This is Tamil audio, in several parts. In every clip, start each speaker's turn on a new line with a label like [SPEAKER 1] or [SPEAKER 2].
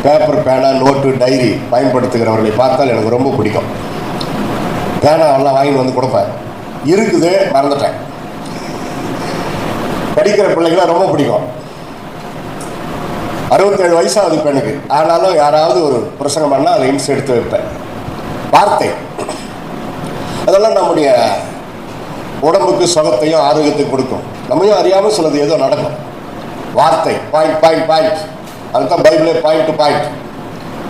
[SPEAKER 1] பேப்பர், பேனா, நோட்டு, டைரி பயன்படுத்துகிறவர்களை பார்த்தால் எனக்கு ரொம்ப பிடிக்கும். பேனா எல்லாம் வாங்கிட்டு வந்து கொடுப்பேன். இருக்குது, மறந்துட்டேன். படிக்கிற பிள்ளைங்களாம் ரொம்ப பிடிக்கும். 67 வயசாகுது பெண்ணுக்கு. ஆனாலும் யாராவது ஒரு பிரசங்கம் பண்ணால் அதை இன்ஸ் எடுத்து வைப்பேன். வார்த்தை அதெல்லாம் நம்முடைய உடம்புக்கு சுகத்தையும் ஆரோக்கியத்தையும் கொடுக்கும். நம்மையும் அறியாமல் சிலது ஏதோ நடக்கும். வார்த்தை பாயிண்ட் பாயிண்ட் பாயிண்ட். அதுதான் பைபிளே பாயிண்ட் டு பாயிண்ட்.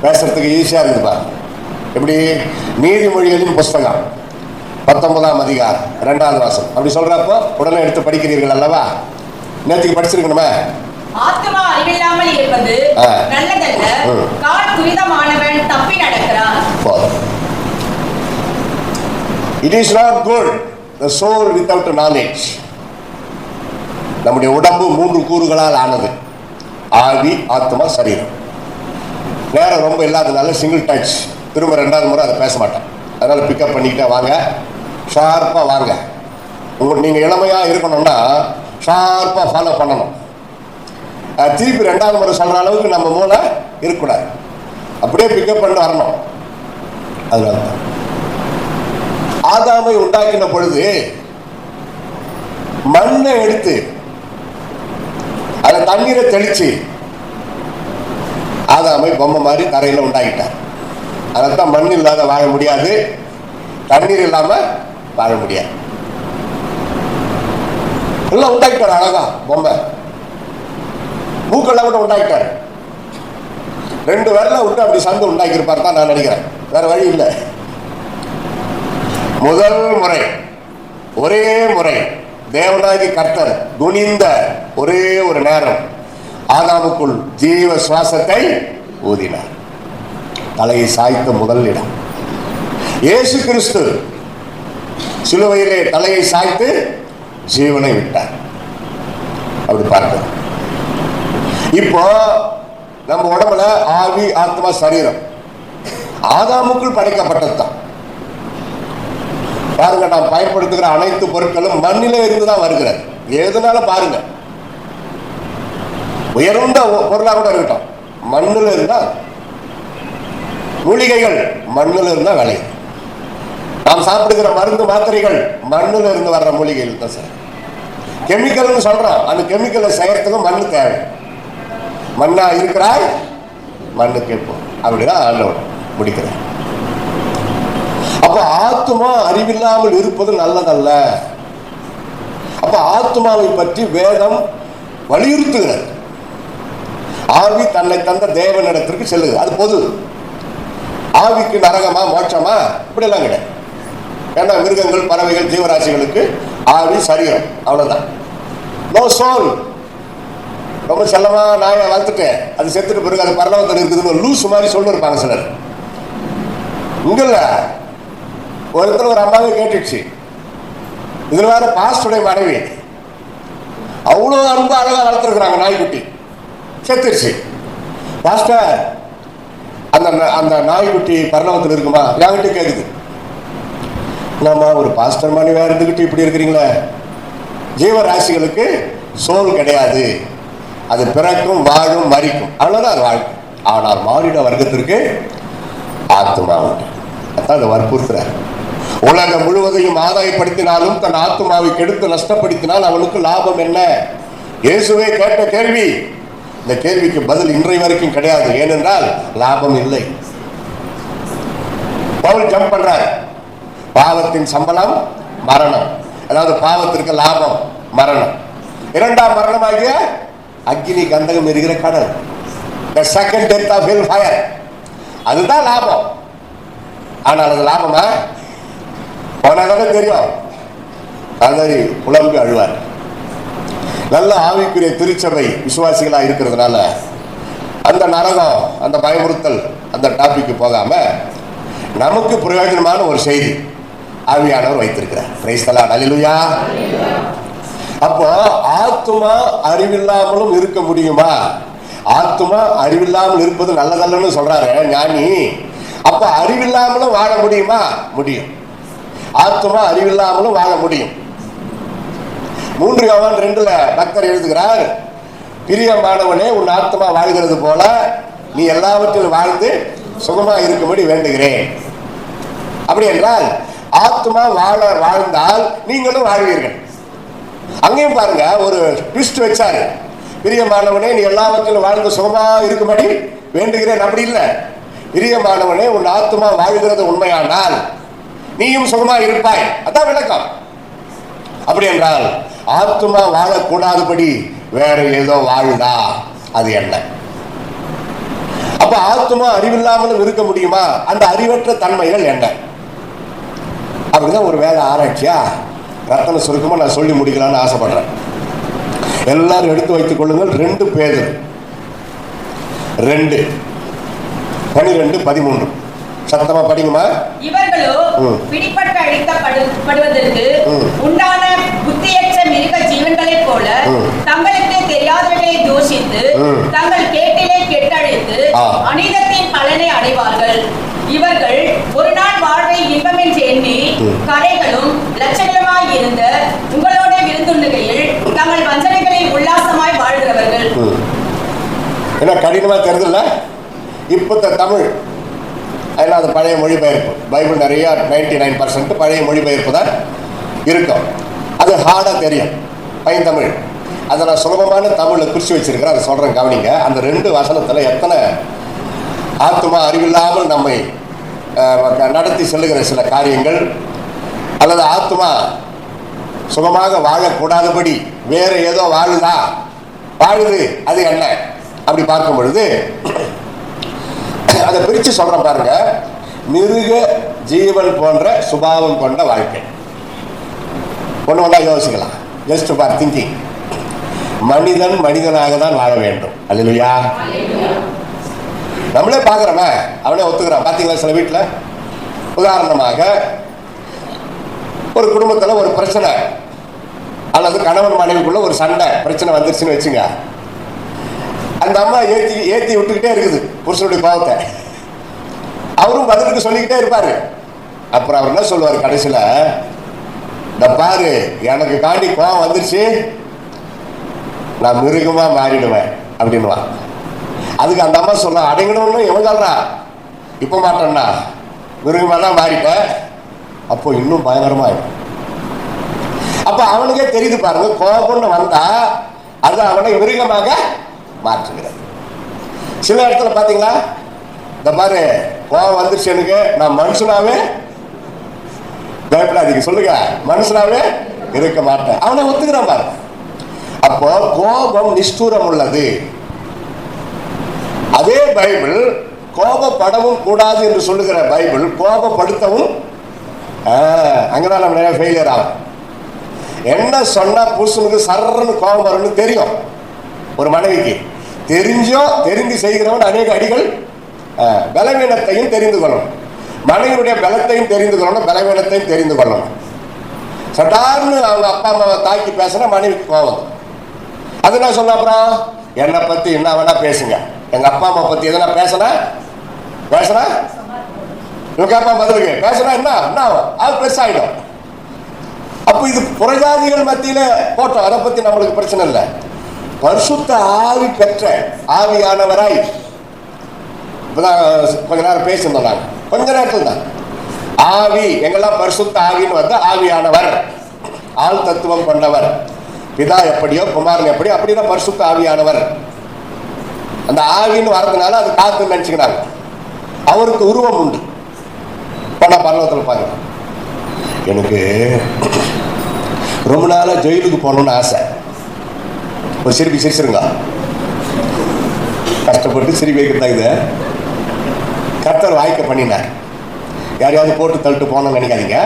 [SPEAKER 1] பேசுறதுக்கு ஈஸியாக இருக்குதுப்பா. எப்படி? நீதிமொழிகளின் புஸ்தகம் 19ஆம் அதிகாரம் 2வது வசனம் அப்படி சொல்றப்போ உடனே எடுத்து படிக்கிறீர்கள் அல்லவா? நேற்றுக்கு படிச்சிருக்கணுமே.
[SPEAKER 2] ஆத்துமா அறிவில்லாமல் இருப்பது நல்லதல்ல, கால் துரிதமானவன் தப்பி நடக்கிறான்.
[SPEAKER 1] It is not good the soul without knowledge. நம்முடைய உடம்பு 3 கூறுகளால் ஆனது: ஆவி, ஆத்மா, சரீரம். நேரம் ரொம்ப இல்லாததுனால சிங்கிள் டச். திரும்ப 2வது முறை அதை பேச மாட்டேன். அதனால பிக்கப் பண்ணிக்கிட்டே வாங்க, ஷார்ப்பாக வாங்க. நீங்கள் இளமையாக இருக்கணும்னா ஷார்ப்பாக ஃபாலோ பண்ணணும். திருப்பி 2வது முறை சொல்கிற அளவுக்கு நம்ம மூளை இருக்கக்கூடாது. அப்படியே பிக்கப் பண்ணி வரணும். அதனால தான் ஆதாமை உண்டாக்கின பொழுது மண்ணை எடுத்து அதை தண்ணீரை தெளிச்சு ஆதாமை பொம்மை மாதிரி தரையில் உண்டாக்கிட்டார். அதைத்தான் மண் இல்லாத வாழ முடியாது, தண்ணீர் இல்லாம வாழ முடியாது. எல்லாம் உண்டாக்கிட்டார். அழகா பொம்மை. மூக்கெல்லாம் கூட உண்டாக்கிட்டார். 2 விரல விட்டு அப்படி சந்து உண்டாக்கியிருப்பார் தான் நான் நினைக்கிறேன். வேற வழி இல்லை. முதல் முறை, ஒரே முறை தேவனாகி கர்த்தர் குனிந்த ஒரே ஒரு நேரம் ஆதாமுக்குள் ஜீவ சுவாசத்தை ஊதினார். தலையை சாய்த்த முதல் இடம். இயேசு கிறிஸ்து சிலுவையிலே தலையை சாய்த்து ஜீவனை விட்டார். அப்படி பார்க்க இப்போ நம்ம உடம்புல ஆவி, ஆத்மா, சரீரம் ஆதாமுக்குள் படைக்கப்பட்டது தான். பாருங்க, நாம் பயன்படுத்துகிற அனைத்து பொருட்களும் மண்ணிலே இருந்துதான் வருகிறது. எதுனால பாருங்க, உயர்ந்த பொருளாக கூட இருக்கட்டும், மண்ணில் இருந்தா. மூலிகைகள் மண்ணில் இருந்தா விளையும். நாம் சாப்பிடுகிற மருந்து, மாத்திரைகள் மண்ணில் இருந்து வர்ற மூலிகைகள் தான் சார். கெமிக்கல்னு சொல்றோம். அந்த கெமிக்கலை செய்யறதுக்கு மண்ணு தேவை. மண்ணா இருக்கிறாய், மண்ணு கேட்போம். அப்படிதான் ஆண்டவர் முடிக்கிறார். அப்ப ஆத்மா அறிவில்லாமல் இருப்பது நல்லதல்ல. அப்ப ஆத்மாவை பற்றி வேதம் வலியுறுத்துகிறது. ஆவி தன்னை தந்த தேவனிடத்திற்கு செல்லுது. அது பொது. ஆவிக்கு நரகமா, மோட்சமா இப்படியெல்லாம் கிடையாது. ஏன்னா மிருகங்கள், பறவைகள், ஜீவராசிகளுக்கு ஆவி, சரீரம், அவ்வளவுதான். No soul. ரொம்ப செல்லமா நாயை வளர்த்துட்டேன், அது செத்துட்டு பிறகு அது பரலோகத்தில் இருக்குதுன்னு லூஸ் மாதிரி சொல்லிருப்பாங்க சிலர். இங்கல்ல, ஒருத்தர் ஒரு அம்மாவே கேட்டுச்சு. இதுல வேற பாஸ்டருடைய மனைவி அவ்வளோ அன்பு அழகா வளர்த்துருக்குறாங்க. நாய்க்குட்டி செத்துருச்சு. பாஸ்டர், அந்த அந்த நாய்க்குட்டி பரலோகத்தில் இருக்குமா? என்கிட்ட கேட்குது. நம்ம ஒரு பாஸ்டர் மனைவியா இருந்துக்கிட்டு இப்படி இருக்கிறீங்களே. ஜீவராசிகளுக்கு சோல் கிடையாது. அது பிறக்கும், வாழும், மரிக்கும், அவ்வளவுதான் அது வாழ்க்கை. ஆனால் மானிட வர்க்கத்திற்கு ஆத்மா உண்டு. அதான் அதை வற்புறுத்துறார். உலகம் முழுவதையும் ஆதாயப்படுத்தினாலும் தன் ஆத்மாவை கெடுத்து நஷ்டப்படுத்தினால் அவனுக்கு லாபம் என்ன? இயேசுவே கேட்ட கேள்வி. இந்த கேள்விக்கு பதில் இன்றைய வரைக்கும் கிடையாது. ஏனென்றால் லாபம் இல்லை. பவுல் ஜம்ப் பண்றார். பாவத்தின் சம்பளம் மரணம். அதாவது பாவத்திற்கு லாபம் மரணம். 2ஆம் மரணமாகிய அக்னி கந்தகம் எரிகிற கடல். The second death of hell fire. அதுதான் லாபம். ஆனால் அது லாபமா? போனாதானே தெரியும். அதை புலம்பி அழுவார். நல்ல ஆவிக்குரிய திருச்சபை விசுவாசிகளா இருக்கிறதுனால அந்த நரகம், அந்த பயமுறுத்தல், அந்த டாபிக்கு போகாம நமக்கு பிரயோஜனமான ஒரு செய்தி ஆவியானவர் வைத்திருக்கிறார். Praise the lord. அல்லேலூயா. அப்போ ஆத்துமா அறிவில்லாமலும் இருக்க முடியுமா? ஆத்துமா அறிவில்லாமல் இருப்பது நல்லதல்லன்னு சொல்றாரு ஞானி. அப்ப அறிவில்லாமலும் வாழ முடியுமா? முடியும். ஆத்துமா அறிவில்லாமலும் வாழ முடியும். 3 யோவான் 2 பக்தர் எழுதுகிறார், பிரியமானவனே, உன் ஆத்மா வாழ்கிறது போல நீ எல்லாவற்றிலும் வாழ்ந்து சுகமா இருக்கும்படி வேண்டுகிறேன். அப்படி என்றால் ஆத்மா வாழ்ந்தால் நீங்களும் வாழ்வீர்கள். அங்கேயும் பாருங்க, ஒரு ட்விஸ்ட் வச்சாரு. பிரியமானவனே, நீ எல்லாவற்றிலும் வாழ்ந்து சுகமா இருக்கும்படி வேண்டுகிறேன். அப்படி இல்லை, பிரியமானவனே, உன் ஆத்மா வாழ்கிறது உண்மையானால் நீயும் சுகமா இருப்பாய். அதான் விளக்கம். அப்படி என்றால் ஆத்மா வாழக்கூடாதபடி வேற ஏதோ வாழுதா? அது என்ன? அப்ப ஆத்மா அறிவில்லாமலும் இருக்க முடியுமா? அந்த அறிவற்ற தன்மைகள் என்ன? அப்படிதான் ஒரு வேலை ஆராய்ச்சியா ரத்தன சுருக்கமா நான் சொல்லி முடிக்கலாம்னு ஆசைப்படுறேன். எல்லாரும் எடுத்து வைத்துக் கொள்ளுங்கள். 2 பேதுரு 2:12-13 சத்தமா படிக்குமா?
[SPEAKER 2] இவர்களோ பிடிபட்டு அழிக்கப்படுவதற்கு உண்டான புத்தியற்ற மிருக ஜீவன்களைப் போல தங்களுக்கு தெரியாதவர்களை தூஷித்து தங்கள் கேட்டிலே கெட்டழித்து அநீதத்தின் பலனை அடைவார்கள். இவர்கள் ஒரு நாள் வாழ்வை இன்பம் என்று எண்ணி கரைகளும் லட்சங்களுமாய் இருந்த உங்களோட விருந்துண்ணுகையில் தங்கள் வஞ்சனைகளை உல்லாசமாய் வாழ்கிறவர்கள்.
[SPEAKER 1] என்ன கடினமா தெரியுதுல்ல? இப்ப தமிழ் அதெல்லாம் அது பழைய மொழிபெயர்ப்பு. பைபிள் நிறைய 99% பழைய மொழிபெயர்ப்பு தான் இருக்கும். அது ஹார்டாக தெரியும் பையன் அதை நான் சுலபமான தமிழில் குறித்து வச்சிருக்கிறேன். அதை சொல்கிறேன், கவனிங்க. அந்த 2 வசனத்தில் எத்தனை ஆத்மா அறிவில்லாமல் நம்மை நடத்தி செல்லுகிற சில காரியங்கள், அல்லது ஆத்மா சுகமாக வாழக்கூடாதபடி வேற ஏதோ வாழுது, அது என்ன? அப்படி பார்க்கும் பொழுது அதை பிரித்து சொல்கிறேன் பாருங்க. மிருக ஜீவன் போன்ற சுபாவம் கொண்ட வாழ்க்கை. ஒன்று ஒன்றா யோசிக்கலாம். Just for thinking. மனிதன் மனிதனாக தான் வாழ வேண்டும். அல்லேலூயா. நம்மளே பார்க்குறோமே, அவனே ஒத்துக்கிறான். பார்த்தீங்களா சில வீட்டில்? உதாரணமாக ஒரு குடும்பத்தில் ஒரு பிரச்சனை, அல்லது கணவன் மனைவிக்குள்ள ஒரு சண்டை பிரச்சனை வந்துருச்சுன்னு வச்சுங்க. அந்த அம்மா ஏற்றி விட்டுக்கிட்டே இருக்குது புருஷனுடைய கோபத்தை. அவரும் பதிலுக்கு சொல்லிக்கிட்டே இருப்பாரு. அப்புறம் அவர் என்ன சொல்லுவார் கடைசியில்? இந்த பாரு, எனக்கு காண்டி கோபம் வந்துருச்சு, நான் மிருகமா மாறிடுவேன் அப்படின்னுவான். அதுக்கு அந்த அம்மா சொல்ல, அடங்கணும்னு எவன் சொல்றான்? இப்ப மாட்டேன்னா மிருகமா தான் மாறிட்டேன். அப்போ இன்னும் பயங்கரமாயிடும். அப்ப அவனுக்கே தெரியுது பாருங்க, கோபம்னு வந்தா அது அவனை மிருகமாக மாற்றுகிறது. சில இடத்துல பாத்தீங்களா, இந்த பாரு கோபம் வந்துருச்சு எனக்கு, நான் மனுஷனாவே பயப்படாதீங்க, சொல்லுங்க, மனுஷனாவே இருக்க மாட்டேன், அவனை ஒத்துக்கிறான் பாரு. அப்போ கோபம் நிஷ்டூரம் உள்ளது. அதே பைபிள் கோபப்படவும் கூடாது என்று சொல்லுகிற பைபிள் கோபப்படுத்தவும், அங்கதான் நம்ம நிறைய ஃபெயிலியர் ஆகும். என்ன சொன்னா புருஷனுக்கு சர்றன்னு கோபம் வரும்னு தெரியும். ஒரு மனைவிக்கு தெரிந்து செய்கிறவன் அநேக அடிகள். பலவீனத்தையும் தெரிந்து கொள்ளணும், மனைவியுடைய பலத்தையும் தெரிந்து கொள்ளணும், பலவீனத்தையும் தெரிந்து கொள்ளணும். சட்டார்னு அவங்க அப்பா அம்மாவை தாக்கி பேசுனா மனைவிக்கு கோபம். அது என்ன சொல்ல, அப்புறம் என்னை பத்தி என்ன வேணா பேசுங்க, எங்க அப்பா அம்மா பத்தி எதனா பேசினா இவங்க அப்பா பதிலுக்கு பேசுனா என்ன அது பெருசாயிடும். அப்போ இது புறஜாதிகள் மத்தியில போட்டோம், அதை பத்தி நம்மளுக்கு பிரச்சனை இல்லை. பரிசுத்த ஆவி பெற்ற ஆவியானவராய் இப்பதான் கொஞ்ச நேரம் பேசியிருந்தோம். நாங்க கொஞ்ச நேரத்தில் தான் ஆவி, எங்கெல்லாம் பரிசுத்த ஆவின்னு வந்து ஆவியானவர், ஆள் தத்துவம் கொண்டவர், பிதா எப்படியோ குமாரன் எப்படியோ அப்படிதான் பரிசுத்த ஆவியானவர். அந்த ஆவின்னு வர்றதுனால அது காத்துன்னு நினைச்சுக்கிறாங்க. அவருக்கு உருவம் உண்டு. நான் பரலோகத்தில் பார்க்கிறேன். எனக்கு ரொம்ப நாளா ஜெயிலுக்கு போகணும்னு ஆசை. ஒரு சிரிப்பு சிரிச்சிருங்க, கஷ்டப்பட்டு சிரிப்பு வைக்கிறதா. இது கர்த்தர் வாய்க்க பண்ணினார். யாரையாவது போட்டு தள்ளிட்டு போனோம்னு நினைக்காதீங்க.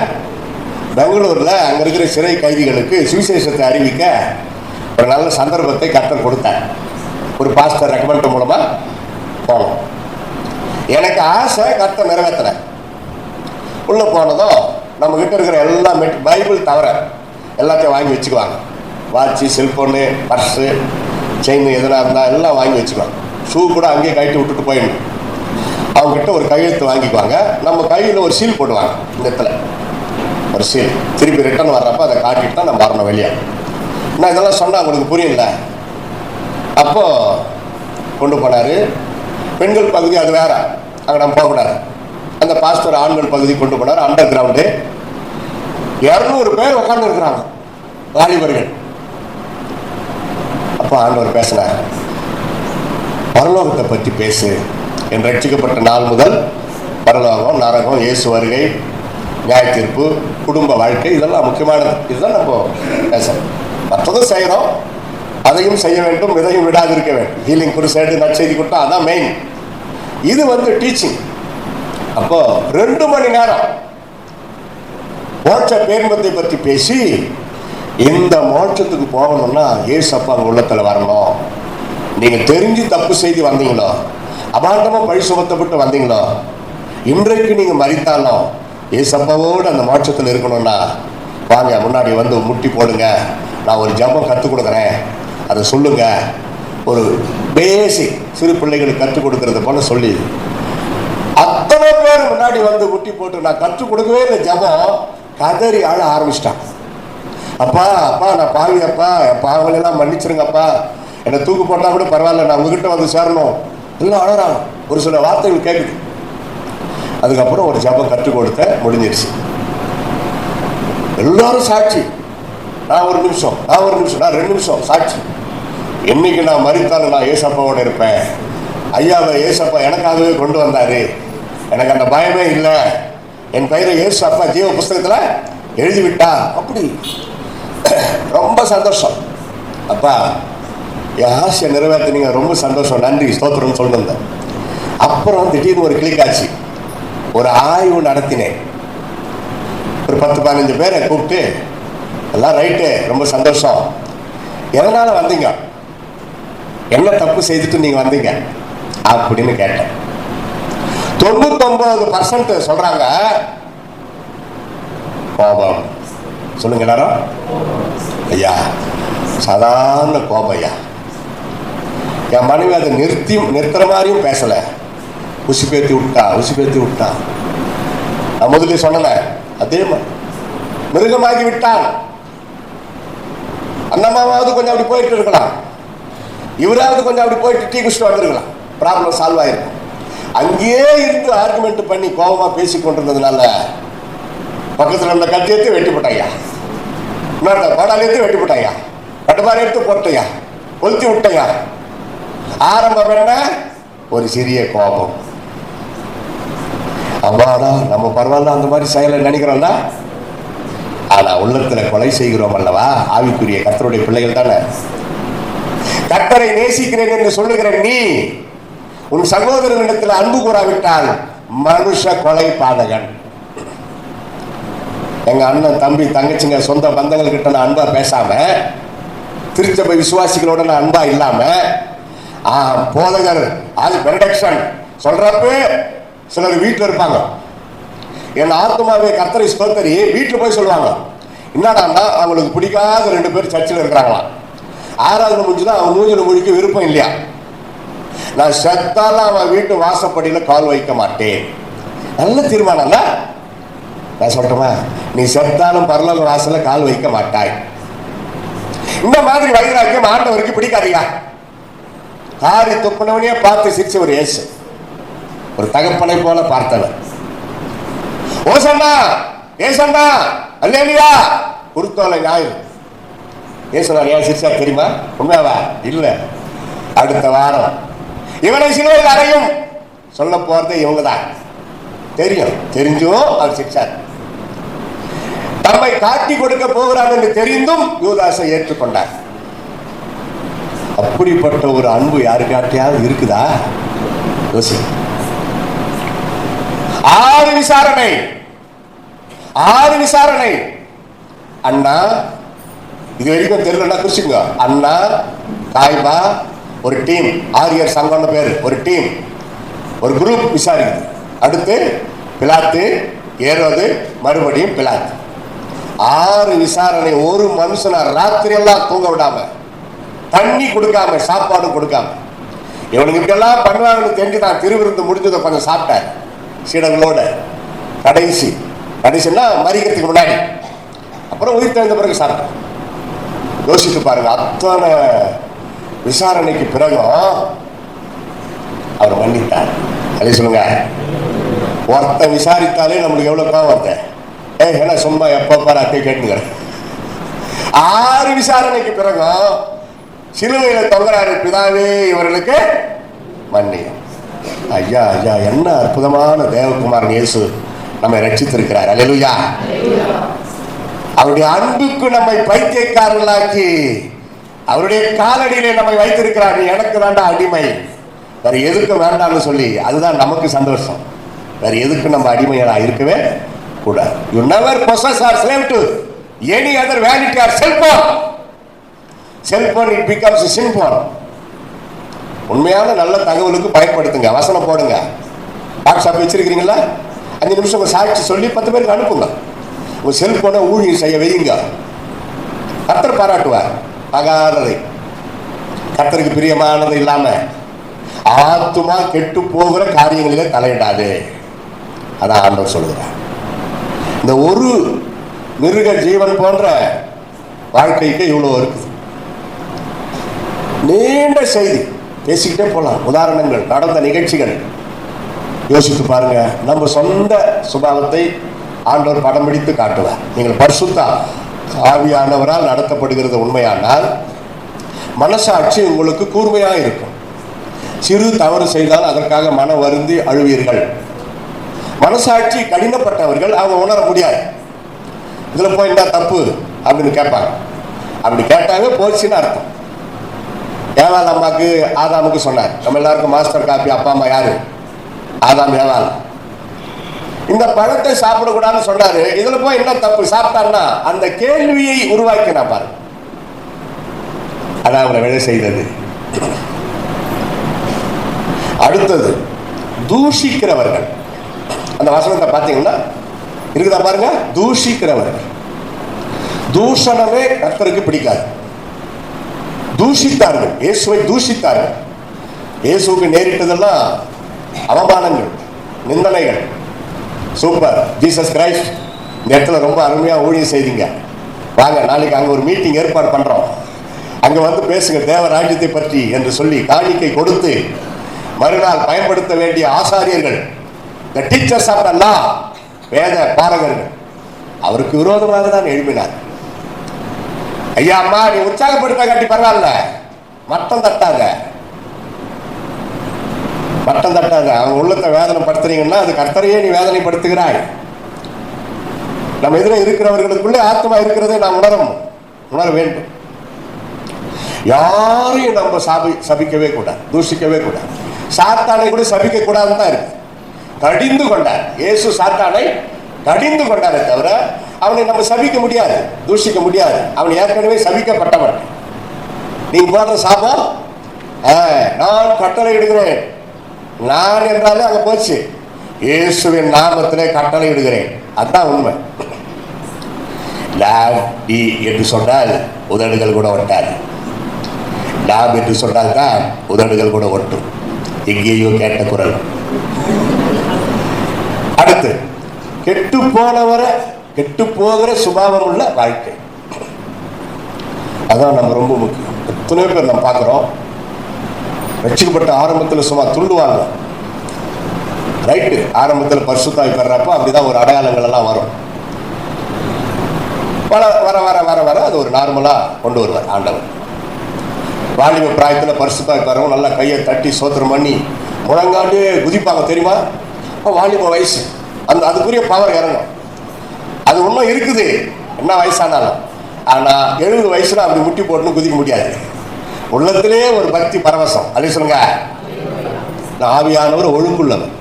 [SPEAKER 1] பெங்களூரில் அங்கே இருக்கிற சிறை கைதிகளுக்கு சுவிசேஷத்தை அறிவிக்க ஒரு நல்ல சந்தர்ப்பத்தை கர்த்தர் கொடுத்தார். ஒரு பாஸ்டர் ரெக்கமெண்ட் மூலமாக போனோம். எனக்கு ஆசை, கர்த்தர் நிறைவேற்றினேன். உள்ளே போனதும் நம்மக்கிட்ட இருக்கிற எல்லா பைபிள் தவிர எல்லாத்தையும் வாங்கி வச்சுக்குவாங்க. வாட்சு, செல்ஃபோனு, பர்ஸு, செயின் எதுனா இருந்தால் எல்லாம் வாங்கி வச்சுக்குவாங்க. ஷூ கூட அங்கேயே கழட்டி விட்டுட்டு போயிடணும். அவங்ககிட்ட ஒரு கையெழுத்து வாங்கிக்குவாங்க. நம்ம கையில் ஒரு சீல் போடுவாங்க, இந்த இடத்துல ஒரு சீல். திருப்பி ரிட்டர்ன் வர்றப்போ அதை காட்டிட்டு தான் நம்ம வரணும் வெளியே. நான் இதெல்லாம் சொன்னால் உங்களுக்கு புரியல. அப்போது கொண்டு போனார். பெண்கள் பகுதி அது வேற, அங்கே நம்ம போகக்கூடாது. அந்த பாஸ்டர் ஆண்கள் பகுதி கொண்டு போனார். அண்டர் கிரவுண்டு 200 பேர் உட்கார்ந்து இருக்கிறாங்க, வாலிபர்கள். அப்போ ஆண்டவர் பேசினார், பரலோகத்தை பற்றி பேசு. என் ரட்சிக்கப்பட்ட நாள் முதல் பரலோகம், நரகம், இயேசு வருகை, நியாய தீர்ப்பு, குடும்ப வாழ்க்கை, இதெல்லாம் முக்கியமானது. இதுதான் நம்ம பேசணும். மற்றதும் செய்கிறோம், அதையும் செய்ய வேண்டும், இதையும் விடாது இருக்க வேண்டும். ஹீலிங் குருசேடு, நற்செய்தி கூட்டம், அதான் மெயின். இது டீச்சிங். அப்போ 2 மணி நேரம் மோட்ச பேர்மத்தை பற்றி பேசி, இந்த மோட்சத்துக்கு போகணும்னா ஏசப்பா உள்ளத்துல வரணும். நீங்க தெரிஞ்சு தப்பு செய்து வந்தீங்களோ, அபாண்டமா பழி சுமத்தப்பட்டு வந்தீங்களோ, இன்றைக்கு நீங்க மரித்தாலும் ஏசப்பாவோடு அந்த மோட்சத்தில் இருக்கணும்னா வாங்க, முன்னாடி வந்து முட்டி போடுங்க, நான் ஒரு ஜபம் கற்றுக் கொடுக்குறேன், அதை சொல்லுங்க. ஒரு பேசிக் சிறு பிள்ளைகளுக்கு கற்றுக் கொடுக்கறத போல சொல்லி அத்தனை பேர் முன்னாடி வந்து முட்டி போட்டு நான் கற்றுக் கொடுக்கவே இல்லை ஜபம், கதறி ஆள ஆரம்பிச்சிட்டான். அப்பா அப்பா நான் பாவி, அப்பா என் பாவங்களெல்லாம் மன்னிச்சிருங்கப்பா, என்னை தூக்கு போட்டா கூட பரவாயில்ல, நான் உங்ககிட்ட வந்து சேரணும். எல்லாம் அழறாங்க. ஒரு சில வார்த்தைகள் கேட்குது. அதுக்கப்புறம் ஒரு ஜபம் கற்றுக் கொடுத்த முடிஞ்சிருச்சு. எல்லாரும் சாட்சி. நான் 1 நிமிஷம், நான் 1 நிமிஷம், நான் 2 நிமிஷம் சாட்சி. என்னைக்கு நான் மரித்தாலும் நான் ஏசப்பாவோட இருப்பேன். ஐயாவை ஏசப்பா எனக்காகவே கொண்டு வந்தாரு, எனக்கு அந்த பயமே இல்லை, என் பெயரை இயேசு அப்பா ஜீவ புஸ்தகத்தில் எழுதிவிட்டா. அப்படி ரொம்ப சந்தோஷம். அப்பா என் ஆசையை நிறைவேற்றினீங்க, ரொம்ப சந்தோஷம், நன்றி, ஸ்தோத்திரம் சொல்லிருந்தேன். அப்புறம் திடீர்னு ஒரு கிளிக்காட்சி, ஒரு ஆய்வு நடத்தினேன். ஒரு 10-15 பேரை கூப்பிட்டு, எல்லாம் ரைட்டு, ரொம்ப சந்தோஷம், எதனால வந்தீங்க, என்ன தப்பு செய்துட்டு நீங்க வந்தீங்க அப்படின்னு கேட்டேன். 99% சொல்றாங்க கோபம். சொல்லுங்க எல்லாரும். ஐயா சாதாரண கோபம் ஐயா, என் மனைவி அதை நிறுத்துற மாதிரியும் பேசல, உசுப்பேத்தி விட்டா. நான் முதல்ல சொன்னேன், அதே மாதிரி மிருகமாகி விட்டான். அண்ணம்மாவது கொஞ்சம் அப்படி போயிட்டு இருக்கலாம், இவராவது கொஞ்சம் அப்படி போயிட்டு டீ குடிச்சிட்டு வந்துருக்கலாம், ப்ராப்ளம் சால்வ் ஆயிருக்கும். அங்கேயே இருந்து ஆர்குமெண்ட் பண்ணி கோபமா பேசி கொண்டிருந்ததுனால பக்கத்தில் இருந்த கட்டி எடுத்து வெட்டி போட்டாயா, படால எடுத்து வெட்டி போட்டாயா, கட்டுப்பாடு எடுத்து போட்டையா, கொளுத்தி விட்டையா. ஆரம்பம் என்ன, ஒரு சிறிய கோபம். அம்மாடா நம்ம பரவாயில்ல அந்த மாதிரி செயலை நினைக்கிறோம்ல, ஆனா உள்ளத்துல கொலை செய்கிறோம் அல்லவா, ஆவிக்குரிய கர்த்தருடைய பிள்ளைகள் தானே. கர்த்தரை நேசிக்கிறேன் என்று சொல்லுகிற நீ உன் சகோதரனிடத்தில் அன்பு கூறாவிட்டால் மனுஷ கொலை பாதகன். எங்க அண்ணன் தம்பி தங்கச்சிங்க சொந்த பந்தங்கள் கிட்ட நான் அன்பா பேசாம, திருச்சபை விசுவாசிகளோட நான் அன்பா இல்லாம, போதகர் அது பெனடக்ஷன் சொல்றப்ப சிலர் வீட்டில் இருப்பாங்க, என் ஆத்மாவே கர்த்தரை ஸ்தோத்தரி வீட்டில் போய் சொல்லுவாங்க. என்னடான்னா அவங்களுக்கு பிடிக்காத 2 பேர் சர்ச்சில் இருக்கிறாங்களாம். 6வது முடிஞ்சுதான் அவன் மூஞ்சில முடிக்க விருப்பம் இல்லையா. நான் செத்தாலும் அவன் வீட்டு வாசப்படியில் கால் வைக்க மாட்டேன். நல்ல தீர்மானம். நான் சொல்றேன், நீ செத்தாலும் பரலோக வாசல்ல கால் வைக்க மாட்டாய். இந்த மாதிரி வைராக்கியம் ஆண்டவருக்கு பிடிக்காதியா. காரி துப்புனவனையே பார்த்து சிரிச்ச ஒரு இயேசு, ஒரு தகப்பனை போல பார்த்தவர். ஓசன்னா ஏசன்னா அல்லேலியா குருத்தோலை ஞாயிறு ஏசுனார். ஏன் சிரிச்சா தெரியுமா? உண்மையாவா? இல்ல. அடுத்த வாரம் இவனை சிலுவையில் அறையும் சொல்ல போறது இவங்க தான். தெரிஞ்சும் அவர் சிரிச்சார். தம்மை காட்டி கொடுக்க போகிறார் என்று தெரிந்தும் யூதாசை ஏற்றுக்கொண்டார். அப்படிப்பட்ட ஒரு அன்பு யாருக்காட்டியாவது இருக்குதா? யோசி. 6 விசாரணை. அண்ணா இது வரைக்கும் தெரியலன்னா குறிச்சுங்க. அண்ணா, காய்பா, ஒரு டீம், ஆரியர் சங்கம்னு பேரு, ஒரு டீம், ஒரு குரூப் விசாரிக்குது. அடுத்து பிலாத்து, ஏரோது, மறுபடியும் பிலாத்து. 6 விசாரணை. ஒரு மனுஷனை ராத்திரி எல்லாம் தூங்க விடாம, தண்ணி கொடுக்காம, சாப்பாடு கொடுக்காம, இவனுக்கு இப்படியெல்லாம் பண்ணுவாங்கன்னு தெரிஞ்சுதான் திருவிருந்து முடிஞ்சதை கொஞ்சம் சாப்பிட்டார் சீடங்களோட. கடைசின்னா மறிக்கிறதுக்கு முன்னாடி, அப்புறம் உயிர் தெரிந்த பிறகு சாப்பிட்டார். யோசித்து பாருங்க, அத்தனை விசாரணைக்கு பிறகும் அவர் மன்னித்தார். அதே சொல்லுங்க. ஒருத்த விசாரித்தாலே நம்மளுக்கு எவ்வளவு கோவம் வருது. என்ன சும்மா எப்ப பாரு அத்தை கேட்டுங்கிறேன். 6 விசாரணைக்கு பிறகும் சிலுவையில தொங்குறாரு, பிதாவே இவர்களுக்கு மன்னியும். ஐயா ஐயா, என்ன அற்புதமான தேவகுமாரன் இயேசு நம்மை ரட்சித்திருக்கிறார். அல்லேலூயா. அவருடைய அன்புக்கு நம்மை பைத்தியக்காரர்களாக்கி அவருடைய காலடியிலே நம்மை வைத்திருக்கிறார். நீ எனக்கு வேண்டாம் அடிமை, வேற எதுக்கு வேண்டாம்னு சொல்லி, அதுதான் நமக்கு சந்தோஷம். வேற எதுக்கு நம்ம அடிமையா இருக்கவே கூடாது. You never possess or slave to any other vanity or cell phone. Cell phone it becomes a sin phone. உண்மையான நல்ல தகவலுக்கு பயன்படுத்துங்க. வசனம் போடுங்க. வாட்ஸ்அப் வச்சிருக்கீங்களா? 5 நிமிஷம் உங்க சாட்சி சொல்லி 10 பேருக்கு அனுப்புங்க. உங்க செல்போனை ஊழியம் செய்ய வையுங்க. கர்த்தர் பாராட்டுவார். ஆகாததை, கர்த்தருக்கு பிரியமானது இல்லாம ஆத்துமா கெட்டு போகிற காரியங்களிலே தலையிடாது. அதான் ஆண்டவர் சொல்லுகிறார். இந்த ஒரு மிருக ஜீவன் போன்ற வாழ்க்கைக்கு இவ்வளவு இருக்குது. நீண்ட செய்தி பேசிக்கிட்டே போலாம். உதாரணங்கள், நடந்த நிகழ்ச்சிகள் யோசித்து பாருங்க. நம்ம சொந்த சுபாவத்தை ஆண்டவர் படம் பிடித்து காட்டுவார். நீங்கள் பரிசுத்த ஆவியானவரால் நடத்தப்படுகிறது உண்மையானால் மனசாட்சி உங்களுக்கு கூர்மையாக இருக்கும். சிறு தவறு செய்தால் அதற்காக மன வருந்தி அழுவீர்கள். மனசாட்சி கடினப்பட்டவர்கள் அவங்க உணர முடியாது. இதுல போய் என்ன தப்பு அப்படின்னு கேட்பாங்க. அப்படி கேட்டாவே போச்சுன்னு அர்த்தம். ஏவாள் அம்மாக்கு ஆதாமுக்கு சொன்னார். நம்ம எல்லாருக்கும் மாஸ்டர் காப்பி. அப்பா அம்மா யாரு? ஆதாம் ஏவாள். இந்த பழத்தை சாப்பிடக்கூடாதுன்னு சொன்னாரு. இதுல போய் என்ன தப்பு? சாப்பிட்டாருன்னா அந்த கேள்வியை உருவாக்கினா பாரு. அதான் அவங்களை வேலை செய்தது. அடுத்தது தூஷிக்கிறவர்கள். அந்த வசனத்தை பார்த்தீங்கன்னா இருக்குதா பாருங்க. தூஷிக்கிறவர்கள். தூஷணமே கர்த்தருக்கு பிடிக்காது. தூஷித்தார்கள், இயேசுவை தூஷித்தார்கள். இயேசுக்கு நேரிட்டதெல்லாம் அவமானங்கள், நிந்தனைகள். சூப்பர், ஜீசஸ் கிரைஸ்ட் இந்த இடத்துல ரொம்ப அருமையா ஊழியம் செய்தீங்க. வாங்க, நாளைக்கு அங்க ஒரு மீட்டிங் ஏற்பாடு பண்றோம், அங்க வந்து பேசுங்க தேவ ராஜ்யத்தை பற்றி என்று சொல்லி காணிக்கை கொடுத்து மறுநாள் பயன்படுத்த வேண்டிய ஆசாரியர்கள், the teachers of the law, வேத பாரகர்கள் அவருக்கு விரோதமாக தான் எழுப்பினார். ஐயா அம்மா, நீ உற்சாகப்படுத்த காட்டி பரவாயில்ல, மட்டம் தட்டாத, மட்டம் தட்டாத. அவங்க உள்ளத்தை வேதனை படுத்துறீங்கன்னா அது கர்த்தரையே நீ வேதனைப்படுத்துகிறாய். நம்ம எதிர இருக்கிறவர்களுக்குள்ளே ஆத்மா இருக்கிறதை நாம் உணர வேண்டும். யாரையும் நம்ம சபிக்கவே கூடாது, தூஷிக்கவே கூடாது. சாத்தானை கூட சபிக்க கூடாதுன்னு தான் இருக்கு. கடிந்து கொண்டார் இயேசு, சாத்தானை கடிந்து கொண்டாரே தவிர அவனை நம்ம சபிக்க முடியாது, தூஷிக்க முடியாது. அவன் ஏற்கனவே சபிக்கப்பட்டவன். நீங்க போடுற சாபம், நான் கட்டளை இடுகிறேன். நான் என்றாலே அங்க போச்சு. இயேசுவின் நாமத்திலே கட்டளை இடுகிறேன், அதுதான் உண்மை. லாப் டி என்று சொன்னால் உதடுகள் கூட ஒட்டாது. லாப் என்று சொன்னால் தான் உதடுகள் கூட ஒட்டும். எங்கேயோ கேட்ட குரல். அடுத்து கெட்டு போனவரை, கெட்டு போகிற சுபாவம் உள்ள வாழ்க்கை. அதான் நம்ம ரொம்ப முக்கியம். எத்தனையோ பேர் நம்ம பார்க்குறோம், ரட்சிக்கப்பட்ட ஆரம்பத்தில் சும்மா துள்ளுவாங்க. ரைட்டு, ஆரம்பத்தில் பரிசுத்தாய் பெறப்போ அப்படிதான் ஒரு அடையாளங்கள் எல்லாம் வரும். வர வர வர வர வர அது ஒரு நார்மலாக கொண்டு வருவார் ஆண்டவர். வாலிப பிராயத்தில் பரிசுத்தாய் பெறவும் நல்லா கையை தட்டி சோத்திரம் பண்ணி முழங்காண்டு குதிப்பாங்க தெரியுமா? வாலிப வயசு, அந்த அதுக்குரிய பவர் இறங்கும். அது ஒன்றும் இருக்குது என்ன வயசானாலும். ஆனால் 70 வயசுல அப்படி முட்டி போட்டுன்னு குதிக்க முடியாது. உள்ளத்திலே ஒரு பக்தி பரவசம். அதே சொல்லுங்க, ஆவியானவர் ஒழுங்குள்ளவர்,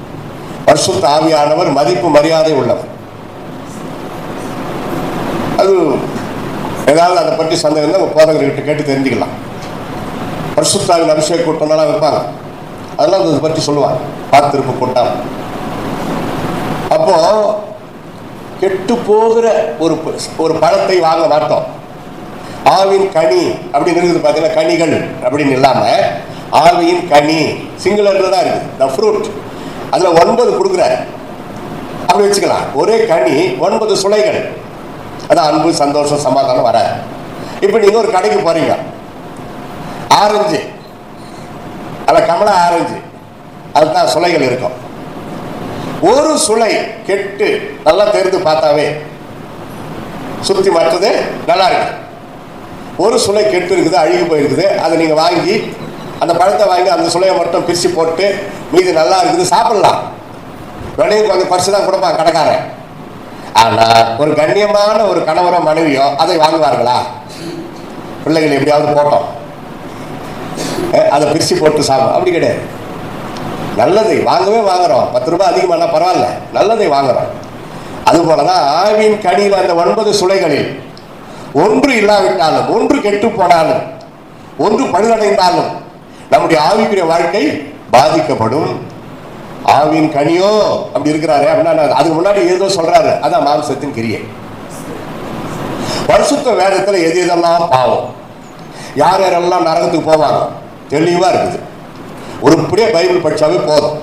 [SPEAKER 1] பரிசுத்த ஆவியானவர் மதிப்பு மரியாதை உள்ளவர். அது ஏதாவது அதை பற்றி சந்தேகம் தான் போதகர்கிட்ட கேட்டு தெரிஞ்சுக்கலாம். பரிசுத்தாவின் அபிஷேக கூட்டம்லாம் வைப்பாங்க, அதெல்லாம் அதை பற்றி சொல்லுவாங்க. பார்த்திருப்பு கூட்டம். அப்போ கெட்டு போகிற ஒரு பழத்தை வாங்க மாட்டோம். ஆவின் கனி அப்படின்னு இருக்குது பார்த்தீங்கன்னா, கனிகள் அப்படின்னு இல்லாம ஆவியின் கனி சிங்குலர்ல தான் இருக்கு, த ஃப்ரூட். அதுல 9 கொடுக்குறாரு, அப்படி வச்சுக்கலாம். ஒரே கனி 9 சுளைகள். அதான் அன்பு, சந்தோஷம், சமாதானம் வராது. இப்ப நீங்க ஒரு கடைக்கு போறீங்க, ஆரஞ்சு, அல்ல கமலா ஆரஞ்சு அதுதான் சுளைகள் இருக்கும். ஒரு சுளை கெட்டு நல்லா தெரிந்து பார்த்தாவே சுத்தி மற்றது நல்லா இருக்கு. ஒரு சுளை கெட்டு இருக்குது, அழுகி போயிருக்குது, அதை நீங்க வாங்கி அந்த பழத்தை வாங்கி அந்த சுளையை மட்டும் பிரிச்சு போட்டு மீது நல்லா இருக்குது சாப்பிடலாம். விலையும் கொஞ்சம் பரிசு தான் கொடுப்பான் கடைக்காரன். ஆனா ஒரு கண்ணியமான ஒரு கணவரோ மனைவியோ அதை வாங்குவார்களா? பிள்ளைகள் எப்படியாவது போட்டோம் அதை பிரிச்சு போட்டு சாப்பிடும், அப்படி கிடையாது. நல்லதை வாங்கவே வாங்குறோம், 10 ரூபாய் அதிகமான பரவாயில்ல, நல்லதை வாங்குறோம். அது போலதான் ஆவின் கனியில் அந்த 9 சுளைகளில் ஒன்று இல்லாவிட்டாலும், ஒன்று கெட்டு போனாலும், ஒன்று பழுதடைந்தாலும் நம்முடைய ஆவிக்குரிய வாழ்க்கை பாதிக்கப்படும். ஆவின் கனியோ அப்படி இருக்கிறாரு அப்படின்னா அதுக்கு முன்னாடி ஏதோ சொல்றாரு, அதான் மாம்சத்தின் கிரியை. பரிசுத்த வேதத்துல எது எதெல்லாம் பாவம், யார் யாரெல்லாம் நரகத்துக்கு போவாங்க தெளிவா இருக்குது. உருப்படியா பைபிள் படிச்சாவே போதும்,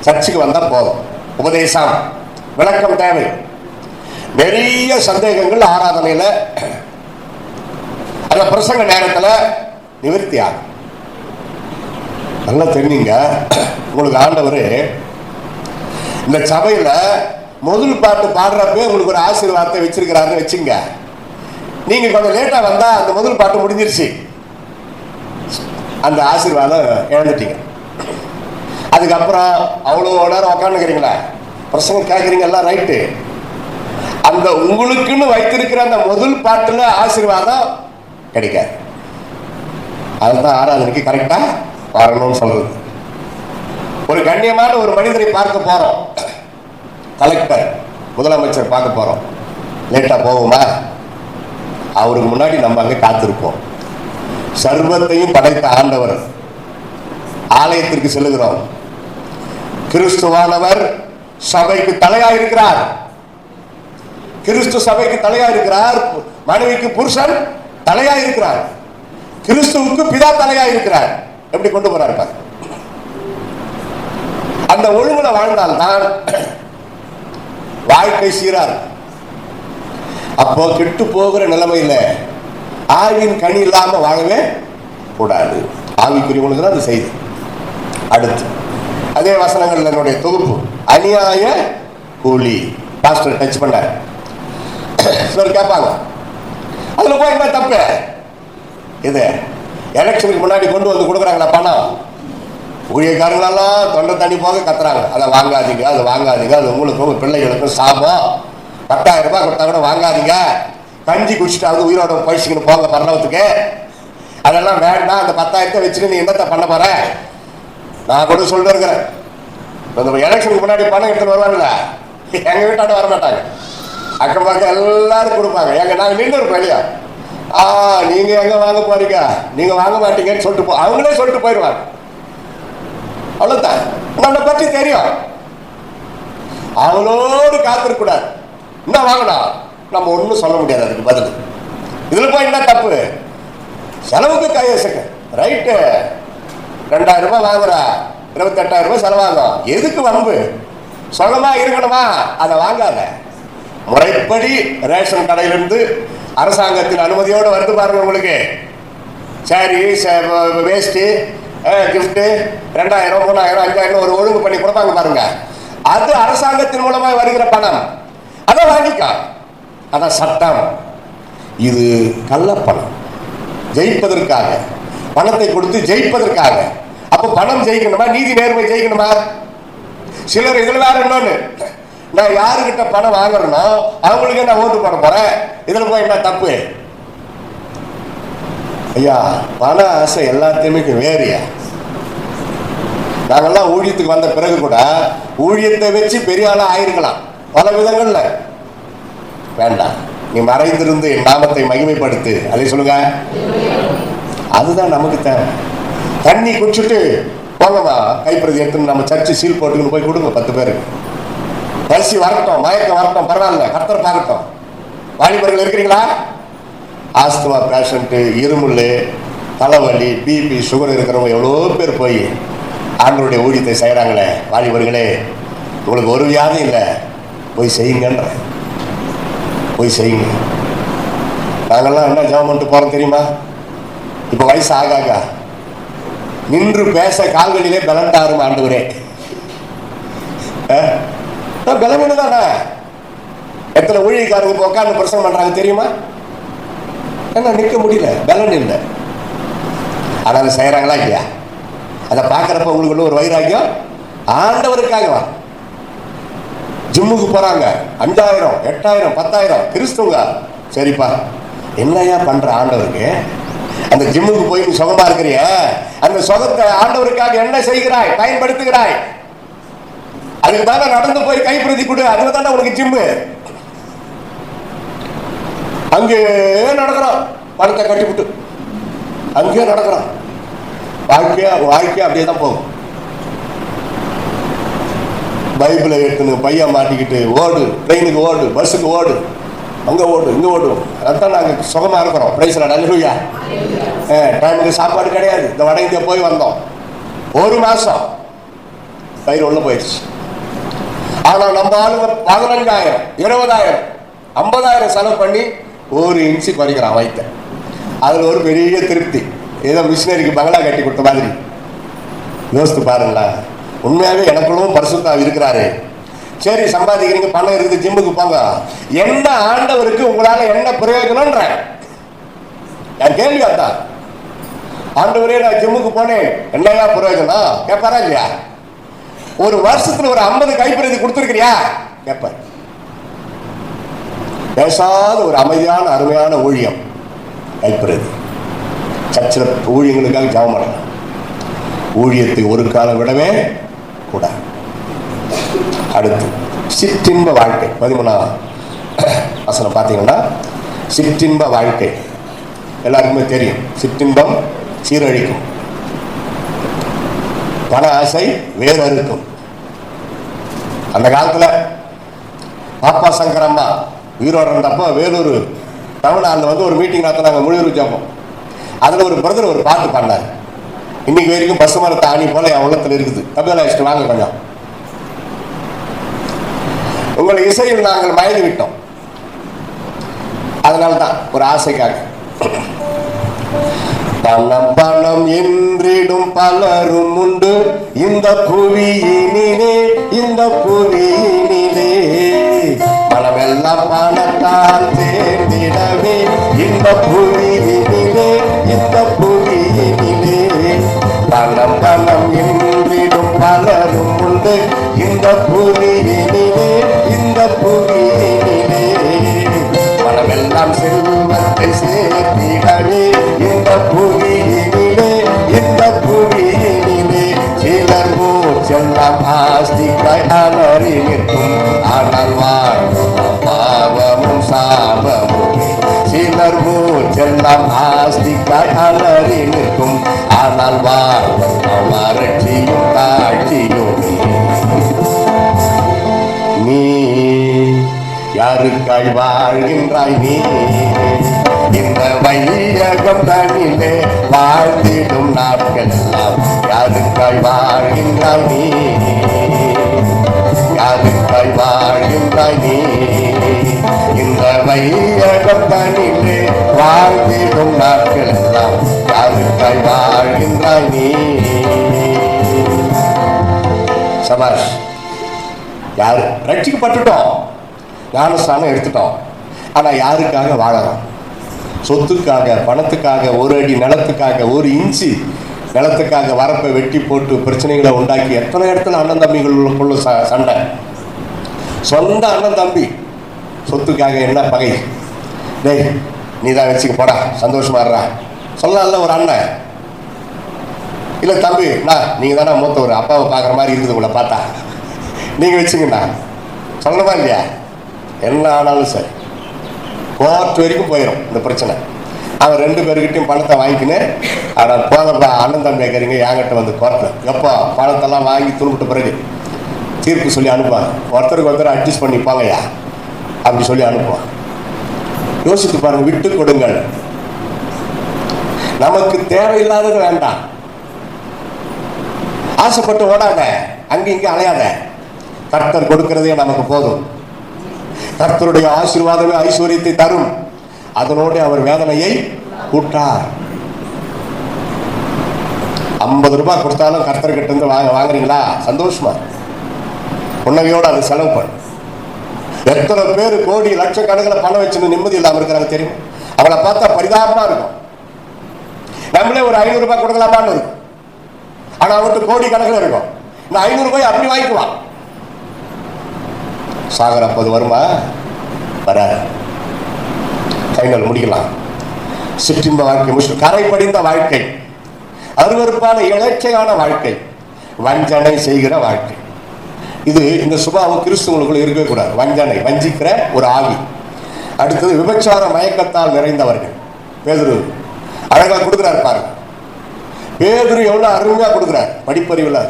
[SPEAKER 1] சர்ச்சுக்கு வந்தா போதும். உபதேசம் விளக்கம் தேவை. நிறைய சந்தேகங்கள் ஆராதனையில அந்த பிரசங்க நேரத்துல நிவர்த்தி ஆகும். நல்லா தெரிஞ்சுங்க, உங்களுக்கு ஆண்டவர் இந்த சபையில முதல் பாட்டு பாடுறப்ப உங்களுக்கு ஒரு ஆசீர்வாதத்தை வச்சிருக்கிறாருன்னு வச்சுங்க. நீங்க கொஞ்சம் லேட்டா வந்தா அந்த முதல் பாட்டு முடிஞ்சிருச்சு, அந்த ஆசீர்வாதம் இழந்துட்டீங்க. அதுக்கப்புறம் அவ்வளோ நேரம் உக்காந்துக்கிறீங்களா, பிரசங்கம் கேட்குறீங்க, எல்லாம் ரைட்டு. அந்த உங்களுக்குன்னு வைத்திருக்கிற அந்த முதல் பாட்டுல ஆசீர்வாதம் கிடைக்காது. அதுதான் ஆராதனைக்கு கரெக்டா வரணும்னு சொல்றது. ஒரு கண்ணியமான ஒரு மனிதரை பார்க்க போறோம், கலெக்டர் முதலமைச்சர் பார்க்க போறோம், லேட்டா போவோமா? அவருக்கு முன்னாடி நம்ம அங்க காத்திருப்போம். சர்வத்தையும் படைத்த ஆண்டவர் ஆலயத்திற்கு செல்லுகிறோம். கிறிஸ்துவானவர் சபைக்கு தலையாயிருக்கிறார். கிறிஸ்து சபைக்கு தலையாயிருக்கிறார். மனைவிக்கு புருஷன் தலையாயிருக்கிறார். கிறிஸ்துவுக்கு பிதா தலையாயிருக்கிறார். எப்படி கொண்டு போறாரு பாரு. அந்த ஒழுங்குல வாழ்ந்தால்தான் வாழ்க்கை சீரார். அப்போ கெட்டு போகிற நிலைமையில ஆவின் கனி இல்லாம வாழவே கூடாது. ஆவிக்குரியவங்களுக்கு தான் அது செய்து. அடுத்து அதே வசனங்கள் என்னுடைய தொகுப்பு, அநியாய கூலி. பாஸ்டர் டச் பண்ணார். கேட்பாங்க அதுல போய் என்ன தப்பு? இது எலெக்ஷனுக்கு முன்னாடி கொண்டு வந்து கொடுக்குறாங்களா பணம், ஊழியக்காரங்களெல்லாம் தொண்டை தண்ணி போக கத்துறாங்க, அதை வாங்காதீங்க, அது வாங்காதீங்க, அது உங்களுக்கும் உங்க பிள்ளைகளுக்கும் சாபம், 10,000 ரூபாய் கொடுத்தா கூட வாங்காதீங்க, கஞ்சி குடிச்சிட்டாவது உயிரோட பழிச்சுக்கணும் போங்க பரலவத்துக்கு, அதெல்லாம் வேண்டாம், அந்த 10,000 வச்சுட்டு நீ என்னத்தை பண்ண போற? நான் கூட சொல்லிட்டு இருக்கிறேன், எலெக்ஷனுக்கு முன்னாடி பணம் எடுத்துட்டு வருவாங்கல்ல, எங்க வீட்டாண்ட வரமாட்டாங்க, அக்கம் பக்கம் எல்லாரும் கொடுப்பாங்க. எங்க நாங்க நின்று இருப்போம் இல்லையா, நீங்க எங்க வாங்க போறீங்க, நீங்க வாங்க மாட்டீங்கன்னு சொல்லிட்டு அவங்களே சொல்லிட்டு போயிடுவாங்க. அவ்வளவுதான், நம்மளை பற்றி தெரியும். அவளோடு காத்திருக்க கூடாது. என்ன வாங்கணும் நம்ம ஒன்றும் சொல்ல முடியாது, அதுக்கு பதில் இதுல போய் என்ன தப்பு? செலவுக்கு கையசக்க ரைட்டு, 2,000 ரூபாய் வாங்குற, 28,000 ரூபாய் செலவாகும், எதுக்கு வம்பு? சொல்லமா இருக்கணுமா? அதை வாங்காத. முறைப்படி ரேஷன் கடையிலிருந்து அரசாங்கத்தின் அனுமதியோடு வருது பாருங்க உங்களுக்கு, சாரி வேஸ்ட்டு கிஃப்ட் 2,000 3,000 5,000 ஒரு ஒழுங்கு பண்ணி கொடுப்பாங்க பாருங்க, அது அரசாங்கத்தின் மூலமாக வருகிற பணம், அதை வாங்கிக்க. அதான் சட்டம். இது கள்ளப்பணம், ஜெயிப்பதற்காக பணத்தை கொடுத்து ஜெயிப்பதற்காக. அப்ப பணம் ஜெயிக்கணுமா, நீதி நேர்மை ஜெயிக்கணுமா? சிலர் இதுல வேற இன்னொன்னு, நான் யாருக்கிட்ட பணம் வாங்குறேனோ அவங்களுக்கே நான் ஓட்டு போட போறேன், இதுல போய் என்ன தப்பு? ஐயா, பண ஆசை எல்லாத்தையுமே வேறியா. நாங்கெல்லாம் ஊழியத்துக்கு வந்த பிறகு கூட ஊழியத்தை வச்சு பெரிய ஆளா ஆயிருக்கலாம் பல விதங்கள்ல. வேண்டாம், நீ மறைந்திருந்து என் நாமத்தை மகிமைப்படுத்து, அதை சொல்லுங்க. அதுதான் நமக்கு தேவை. தண்ணி குடிச்சுட்டு போங்கம்மா, கைப்பிரதி எடுத்துன்னு நம்ம சர்ச்சு சீல் போட்டுன்னு போய் கொடுங்க 10 பேருக்கு. பரிசு வரட்டும், மயக்கம் வரட்டும், பரவாயில்ல, கர்த்தர் பார்க்கட்டும். வாலிபர்கள் இருக்கிறீங்களா? ஆஸ்துமா பேஷண்ட்டு, இருமுள், தலைவலி, பிபி, சுகர் இருக்கிறவங்க எவ்வளோ பேர் போய் ஆண்டவருடைய ஊழியத்தை செய்கிறாங்களே. வாலிபர்களே, உங்களுக்கு ஒரு வியாதி இல்லை, போய் செய்யுங்கன்ற, போய் செய்யுங்க. நாங்கள்லாம் என்ன ஜெபம் பண்ணிட்டு போகிறோம் தெரியுமா? இப்போ வயசு ஆகாக நின்று பேச கால்களிலே பலண்டாரும் ஆண்டவரே. பலவீனம் தானே. எத்தனை ஊழியக்காரங்க இப்போ உட்காந்து பிரசங்கம் பண்றாங்க தெரியுமா? என்ன நிற்க முடியல, பலன் இல்லை. ஆனால் அதை செய்யறாங்களா இல்லையா? அதை பார்க்குறப்ப உங்களுக்கு ஒரு வைராக்கியம். ஆண்டவருக்காகவா ஜிம்முக்கு போறாங்க, 5000 8000 10,000 கிறிஸ்துவங்க. சரிப்பா, என்னையா பண்ற ஆண்டவருக்கு? அந்த ஜிம்முக்கு போய் நீ சுகமா இருக்கிறிய, அந்த சுகத்தை ஆண்டவருக்காக என்ன செய்கிறாய், பயன்படுத்துகிறாய்? அதுக்கு தானே நடந்து போய் கைப்பிரதி கொடு, அதுல தானே உனக்கு ஜிம்மு. அங்கே நடக்கிறான், பணத்தை கட்டிவிட்டு அங்கே நடக்கிறான். வாழ்க்கையா அப்படியே தான் போகும். பைபிளை எடுத்துன்னு பையன் மாட்டிக்கிட்டு ஓடு, ட்ரெயினுக்கு ஓடு, பஸ்ஸுக்கு ஓடு, அங்கே ஓடு இங்கே ஓடு. அதுதான் நாங்கள் சுகமாக இருக்கிறோம். பிரைஸ் லார்ட், அல்லேலூயா. டைமுக்கு சாப்பாடு கிடையாது. இந்த வட இந்தியா போய் வந்தோம், 1 மாதம் பயிர் உள்ள போயிடுச்சு. ஆனால் நம்ம ஆளுங்க 15,000 20,000 50,000 செலவு பண்ணி 1 இன்ச்சு குறைக்கிறான் வயிற்ற. அதில் ஒரு பெரிய திருப்தி. ஏதோ மிஷினரிக்கு பங்களா கட்டி கொடுத்த மாதிரி. யோசித்து பாருங்களா. உண்மையாகவே எனக்குள்ளும் பரிசுத்தம் இருக்கிறாரு. சரி, சம்பாதிக்கிறீங்க, பணம் இருக்குது, ஜிம்முக்கு போங்க. என்ன ஆண்டவருக்கு உங்களால என்ன பிரயோஜனம்ன்ற என் கேள்வி அதான். ஆண்டவரே நான் ஜிம்முக்கு போனேன், என்னையா பிரயோஜனம் கேட்பாரா இல்லையா? ஒரு வருஷத்துல ஒரு 50 கைப்பிரதி கொடுத்துருக்கிறியா கேட்பார். பேசாத ஒரு அமைதியான அருமையான ஊழியம் கைப்பிரதி. சர்ச்சில் ஊழியங்களுக்காக ஜெபம் பண்ணலாம். ஊழியத்தை ஒரு காலம் விடவே கூடாது. அடுத்து சிற்றின்ப வாழ்க்கை. 13ஆம் வசனம் பார்த்தீங்கன்னா, சிற்றின்ப வாழ்க்கை எல்லாருக்குமே தெரியும். சிற்றின்பம் சீரழிக்கும், பண ஆசை வேறு அறுக்கும். அந்த காலத்தில் பாப்பா சங்கரம்மா உயிரோடு இருந்தப்போ வேலூர் தமிழ்நாட்டில் வந்து ஒரு மீட்டிங் நடத்தினாங்க, முழுவதும் ஜெபம். அதில் ஒரு பிரதர் ஒரு பாட்டு பாடினார். இன்னைக்கு வரைக்கும் பசு மரத்தை ஆணி போல என் உள்ளத்தில் இருக்குது. தபிலா இஷ்டம் வாங்க கொஞ்சம். உங்களை இசையில் நாங்கள் மயங்கி விட்டோம். அதனால்தான் ஒரு ஆசைக்காக. பணம் பணம் என்றிடும் பலரும் உண்டு இந்த புவியினிலே, இந்த புவியினிலே. பணமெல்லாம் பணத்தால் தேர்ந்திடவே இந்த புவியினிலே, இந்த புவியினிலே. பணம் பணம் என்றிடும் பலரும் உண்டு இந்த புவியினிலே, இந்த புவியினிலே. பணமெல்லாம் செல்வத்தை சேர்த்திடவே இந்த புவியினிலே, இந்த புவியினிலே. சிலர் மூச்செல்லாம் ஆஸ்திக்காய் அலறி நிற்கும், ஆனால் வாழ்வும் பாவமும் சாபமும். சிலர் மூச்செல்லாம் ஆஸ்திக்காய் அலறி நிற்கும், ஆனால் வாழ்வும் வறட்சியும் தாழ்ச்சியும். நீ யாருக்காய் வாழ்கின்றாய்? நீ இந்த வையகம் தனிலே வாழ்ந்திடும் நாட்கள் எல்லாம் யாருக்காய் வாழ்கின்றாய்? நீ யாருக்காய் வாழ்கின்றாய்? நீ இந்த வையகம் தனிலே வாழ்ந்திடும் நாட்கள் எல்லாம் யாருக்காய் வாழ்கின்றாய்? நீ சபாஷ். யாரு ரட்சிக்கப்பட்டுட்டோம், ஞானஸ்தானம் எடுத்துட்டோம். ஆனா யாருக்காக வாழறோம்? சொத்துக்காக, பணத்துக்காக, 1 அடி நிலத்துக்காக, 1 இன்ச்சு நிலத்துக்காக வரப்பை வெட்டி போட்டு பிரச்சனைகளை உண்டாக்கி எத்தனை இடத்துல அண்ணன் தம்பிகளுக்குள்ள சண்டை. சொந்த அண்ணன் தம்பி சொத்துக்காக என்ன பகை. டேய் நீ தான் வச்சுக்க போடா, சந்தோஷமா இருறா சொல்லல ஒரு அண்ணன். இல்லை தம்பி, நீங்க தானே மூத்த ஒரு அப்பாவை பார்க்குற மாதிரி இருக்குது உங்களை பார்த்தா, நீங்க வச்சுங்கண்ணா சொல்லணுமா இல்லையா? என்ன ஆனாலும் சரி கோர்ட் வரைக்கும் போயிடும் இந்த பிரச்சனை. அவன் 2 பேருக்கிட்டையும் பணத்தை வாங்கிக்கின்னு, ஆனால் போதப்பா அண்ணன் தம்பி கேட்குறீங்க என்கிட்ட வந்து கோர்ட்டில் எப்போ பணத்தெல்லாம் வாங்கி துணுப்பிட்ட பிறகு தீர்ப்பு சொல்லி அனுப்புவான். ஒருத்தருக்கு அட்ஜஸ்ட் பண்ணிப்பாங்கய்யா அப்படி சொல்லி அனுப்புவான். யோசித்து பாருங்க, விட்டு கொடுங்கள். நமக்கு தேவையில்லாதது வேண்டாம். ஆசைப்பட்டு ஓடாத, அங்கே இங்கே அலையாத. கர்த்தர் கொடுக்கிறதே நமக்கு போதும். கர்த்தருடைய ஆசீர்வாதமே ஐஸ்வர்யத்தை தரும், அதனோடு அவர் வேதனையை கூட்டார். 50 ரூபாய் கொடுத்தாலும் கர்த்தர்கிட்ட இருந்து வாங்குறீங்களா? சந்தோஷமா புன்னகையோடு அது செலவு பண்ணு. எத்தனை பேர் கோடி லட்சக்கணக்கில் பணம் வச்சுன்னு நிம்மதி இல்லாமல் இருக்கிறாங்க தெரியும். அவளை பார்த்தா பரிதாபமா இருக்கும். நம்மளே ஒரு 500 ரூபாய் கொடுக்கலாமான்னு இருக்கும். ஆனா அவனுக்கு கோடி கணக்கில் இருக்கும். இந்த 500 ரூபாய் அப்படி வாங்கிக்குவான். சாகர அப்போது வருமா? வராது. ஃபைனல் முடிக்கலாம். சிற்றின்ப வாழ்க்கை முடிச்சு கரை படிந்த வாழ்க்கை, அருவருப்பான இலச்சையான வாழ்க்கை, வஞ்சனை செய்கிற வாழ்க்கை. இது இந்த சுபாவம் கிறிஸ்துவங்களுக்குள்ள இருக்கவே கூடாது. வஞ்சனை, வஞ்சிக்கிற ஒரு ஆவி. அடுத்தது விபச்சார மயக்கத்தால் நிறைந்தவர்கள். பேதுரு அழகா கொடுக்குறாரு பாருங்க. பேதுரு எவ்வளவு அருமையா கொடுக்குறாரு. படிப்பறிவுல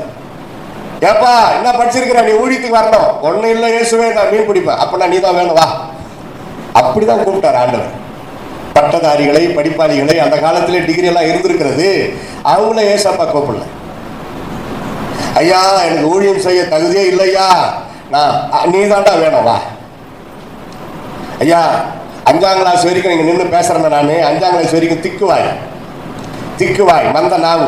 [SPEAKER 1] ஏப்பா என்ன படிச்சிருக்கிற, நீ ஊழியத்துக்கு வரணும். ஒன்னும் இல்லை இயேசுவே, நான் மீன் பிடிப்பேன். அப்பனா நீ தான் வேணும் வா. அப்படிதான் கூப்பிட்டார் ஆண்டவர். பட்டதாரிகளை, படிப்பாளிகளை, அந்த காலத்திலே டிகிரி எல்லாம் இருந்திருக்கிறது, அவங்கள ஏசப்பா கூப்பிடல. ஐயா எனக்கு ஊழியம் செய்ய தகுதியே இல்லையா, நான் நீ தாண்டா வேணும் வா. ஐயா 5ஆம் கிளாஸ் வரைக்கும் நீங்க நின்று பேசுறேன். நான் 5ஆம் கிளாஸ் வரைக்கும் திக்குவாய் மந்த நாவு.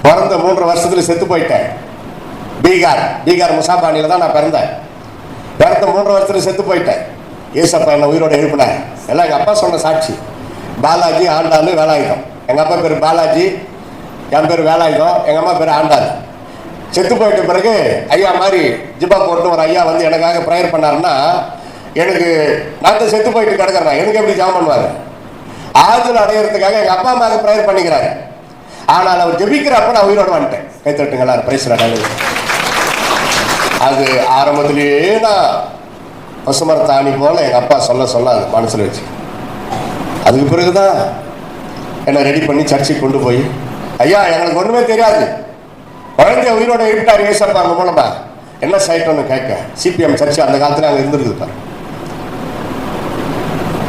[SPEAKER 1] பிறந்த 3 வருஷத்துல செத்து போயிட்டேன். பீகார் முசாபானியில தான் நான் பிறந்தேன். பிறந்த 3 வருஷத்துல செத்து போயிட்டேன். ஏசப்பா என்ன உயிரோட எழுப்பினார். எல்லாம் எங்கள் அப்பா சொன்ன சாட்சி. பாலாஜி, ஆண்டாளு, வேலாயுதம். எங்கள் அப்பா பேர் பாலாஜி, என் பேர் வேலாயுதம், எங்கள் அம்மா பேர் ஆண்டாள். செத்து போயிட்ட பிறகு ஐயா மாதிரி ஜிப்பா போட்டு ஒரு ஐயா வந்து எனக்காக ப்ரேயர் பண்ணாருன்னா, எனக்கு நான் தான் செத்து போயிட்டு கிடக்கிறேன், எனக்கு எப்படி ஜாம் பண்ணுவார்? ஆஜல் அடையிறதுக்காக எங்கள் அப்பா அம்மாவுக்கு ப்ரேயர் பண்ணிக்கிறாரு. ஆனால் அவர் ஜெபிக்கிறப்ப நான் உயிரோடு வந்துட்டேன். கைத்தட்டுங்களா, பிரைஸ்ல. அது ஆரம்பத்திலேயே நான் பசுமரத்தாணி போல எங்கள் அப்பா சொல்ல அது மனசில் வச்சு, அதுக்கு பிறகுதான் என்னை ரெடி பண்ணி சர்ச்சுக்கு கொண்டு போய், ஐயா எங்களுக்கு ஒன்றுமே தெரியாது, குழந்தைய உயிரோட இருட்டார் ஏசப்பா அங்கே மூலமா என்ன சைட்டோன்னு கேட்க. சிபிஎம் சர்ச்சு அந்த காலத்தில் அங்கே இருந்திருக்குது பாரு.